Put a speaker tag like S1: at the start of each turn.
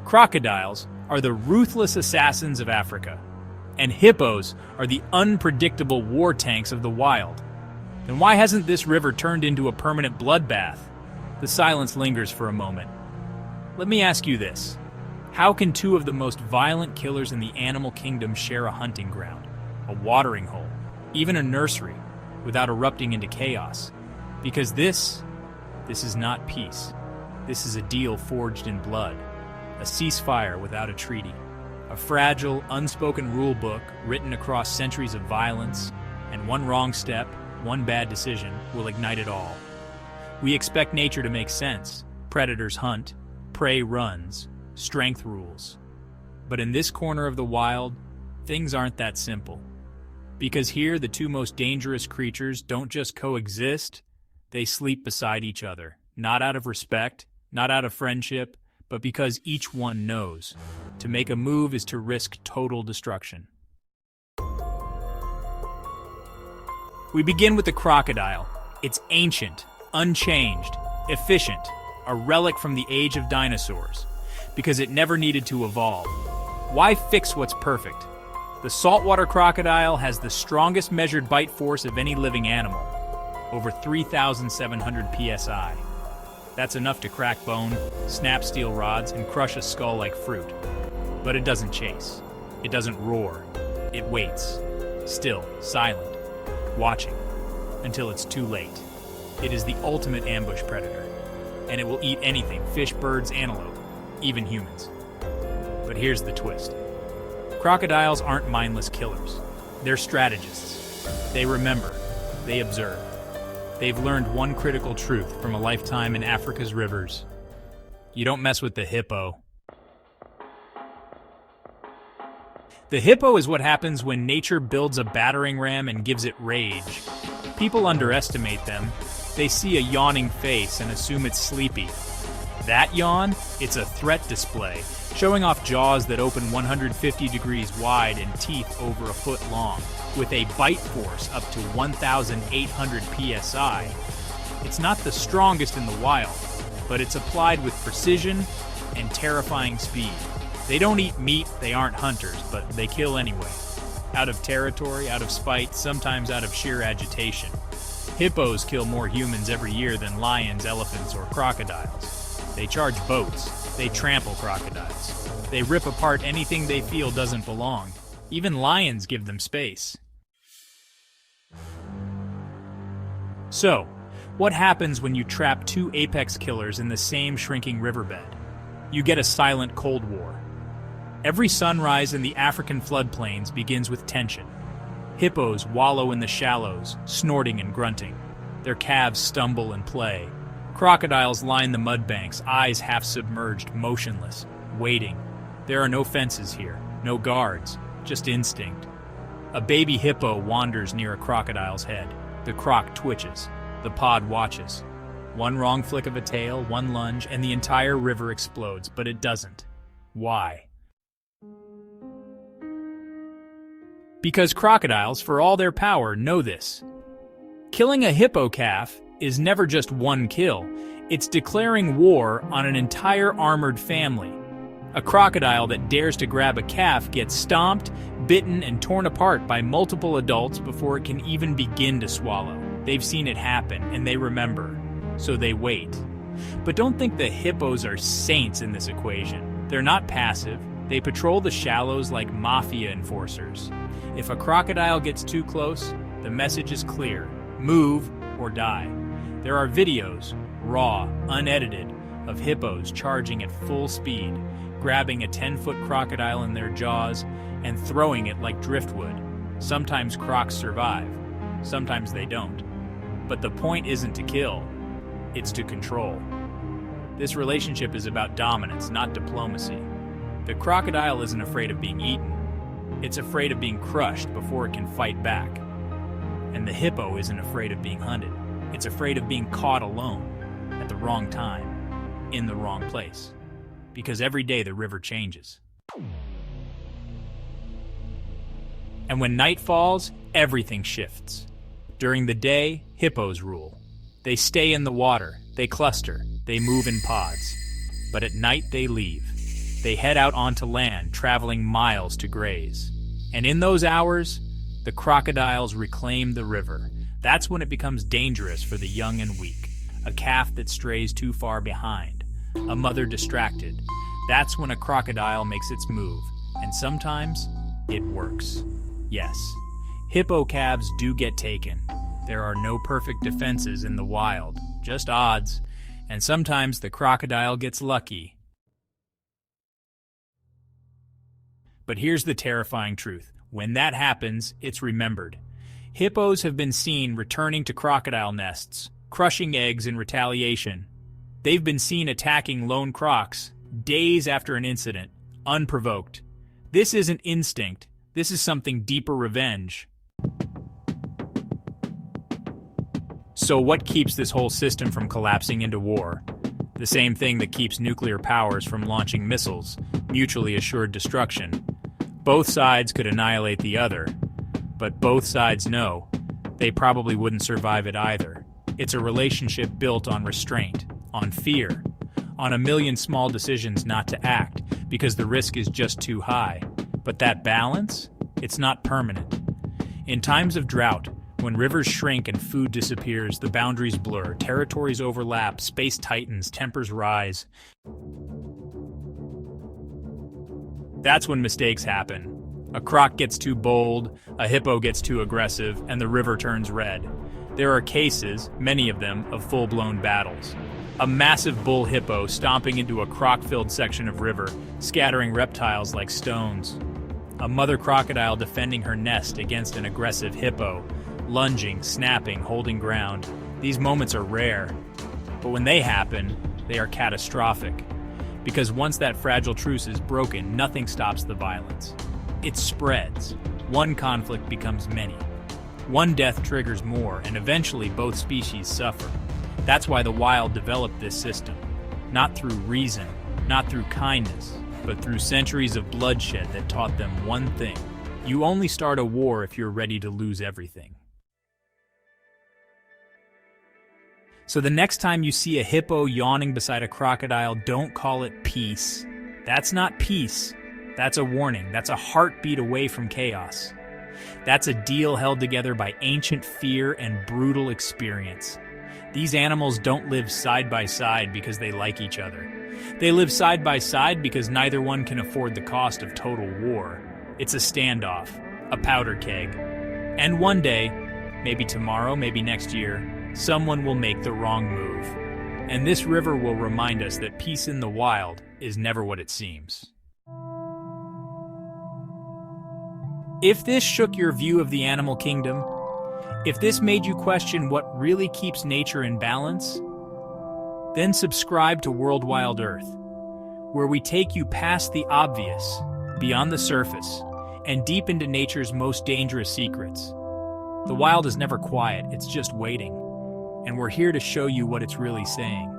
S1: Crocodiles are the ruthless assassins of Africa, and hippos are the unpredictable war tanks of the wild. Then why hasn't this river turned into a permanent bloodbath? The silence lingers for a moment. Let me ask you this. How can two of the most violent killers in the animal kingdom share a hunting ground, a watering hole, even a nursery, without erupting into chaos? Because this is not peace. This is a deal forged in blood, a ceasefire without a treaty, a fragile, unspoken rule book written across centuries of violence, and one wrong step, one bad decision will ignite it all. We expect nature to make sense. Predators hunt, prey runs, strength rules. But in this corner of the wild, things aren't that simple. Because here, the two most dangerous creatures don't just coexist, they sleep beside each other. Not out of respect, not out of friendship, but because each one knows. To make a move is to risk total destruction. We begin with the crocodile. It's ancient, unchanged, efficient, a relic from the age of dinosaurs, because it never needed to evolve. Why fix what's perfect? The saltwater crocodile has the strongest measured bite force of any living animal, over 3,700 psi. That's enough to crack bone, snap steel rods, and crush a skull like fruit. But it doesn't chase. It doesn't roar. It waits, still, silent, watching, until it's too late. It is the ultimate ambush predator, and it will eat anything, fish, birds, antelope, even humans. But here's the twist. Crocodiles aren't mindless killers. They're strategists. They remember. They observe. They've learned one critical truth from a lifetime in Africa's rivers. You don't mess with the hippo. The hippo is what happens when nature builds a battering ram and gives it rage. People underestimate them. They see a yawning face and assume it's sleepy. That yawn? It's a threat display, showing off jaws that open 150 degrees wide and teeth over a foot long, with a bite force up to 1,800 psi. It's not the strongest in the wild, but it's applied with precision and terrifying speed. They don't eat meat, they aren't hunters, but they kill anyway. Out of territory, out of spite, sometimes out of sheer agitation. Hippos kill more humans every year than lions, elephants, or crocodiles. They charge boats. They trample crocodiles. They rip apart anything they feel doesn't belong. Even lions give them space. So, what happens when you trap two apex killers in the same shrinking riverbed? You get a silent Cold War. Every sunrise in the African floodplains begins with tension. Hippos wallow in the shallows, snorting and grunting. Their calves stumble and play. Crocodiles line the mud banks, eyes half submerged, motionless, waiting. There are no fences here, no guards, just instinct. A baby hippo wanders near a crocodile's head. The croc twitches. The pod watches. One wrong flick of a tail, one lunge, and the entire river explodes, but it doesn't. Why? Because crocodiles, for all their power, know this. Killing a hippo calf is never just one kill. It's declaring war on an entire armored family. A crocodile that dares to grab a calf gets stomped, bitten, and torn apart by multiple adults before it can even begin to swallow. They've seen it happen, and they remember, so they wait. But don't think the hippos are saints in this equation. They're not passive. They patrol the shallows like mafia enforcers. If a crocodile gets too close, the message is clear. Move or die. There are videos, raw, unedited, of hippos charging at full speed, grabbing a 10-foot crocodile in their jaws and throwing it like driftwood. Sometimes crocs survive, sometimes they don't. But the point isn't to kill, it's to control. This relationship is about dominance, not diplomacy. The crocodile isn't afraid of being eaten. It's afraid of being crushed before it can fight back. And the hippo isn't afraid of being hunted. It's afraid of being caught alone, at the wrong time, in the wrong place. Because every day the river changes. And when night falls, everything shifts. During the day, hippos rule. They stay in the water, they cluster, they move in pods. But at night they leave. they head out onto land, traveling miles to graze. And in those hours, the crocodiles reclaim the river. That's when it becomes dangerous for the young and weak. A calf that strays too far behind. A mother distracted. That's when a crocodile makes its move. And sometimes, it works. Yes, hippo calves do get taken. There are no perfect defenses in the wild, just odds. And sometimes the crocodile gets lucky. But here's the terrifying truth. When that happens, it's remembered. Hippos have been seen returning to crocodile nests, crushing eggs in retaliation. They've been seen attacking lone crocs days after an incident, unprovoked. This isn't instinct. This is something deeper: revenge. So what keeps this whole system from collapsing into war? The same thing that keeps nuclear powers from launching missiles: mutually assured destruction. Both sides could annihilate the other, but both sides know they probably wouldn't survive it either. It's a relationship built on restraint, on fear, on a million small decisions not to act because the risk is just too high. But that balance, it's not permanent. In times of drought, when rivers shrink and food disappears, the boundaries blur, territories overlap, space tightens, tempers rise. That's when mistakes happen. A croc gets too bold, a hippo gets too aggressive, and the river turns red. There are cases, many of them, of full-blown battles. A massive bull hippo stomping into a croc-filled section of river, scattering reptiles like stones. A mother crocodile defending her nest against an aggressive hippo, lunging, snapping, holding ground. These moments are rare, but when they happen, they are catastrophic. Because once that fragile truce is broken, nothing stops the violence. It spreads. One conflict becomes many. One death triggers more, and eventually both species suffer. That's why the wild developed this system. Not through reason, not through kindness, but through centuries of bloodshed that taught them one thing. You only start a war if you're ready to lose everything. So the next time you see a hippo yawning beside a crocodile, don't call it peace. That's not peace. That's a warning. That's a heartbeat away from chaos. That's a deal held together by ancient fear and brutal experience. These animals don't live side by side because they like each other. They live side by side because neither one can afford the cost of total war. It's a standoff, a powder keg. And one day, maybe tomorrow, maybe next year, someone will make the wrong move. And this river will remind us that peace in the wild is never what it seems. If this shook your view of the animal kingdom, if this made you question what really keeps nature in balance, then subscribe to World Wild Earth, where we take you past the obvious, beyond the surface, and deep into nature's most dangerous secrets. The wild is never quiet, it's just waiting. And we're here to show you what it's really saying.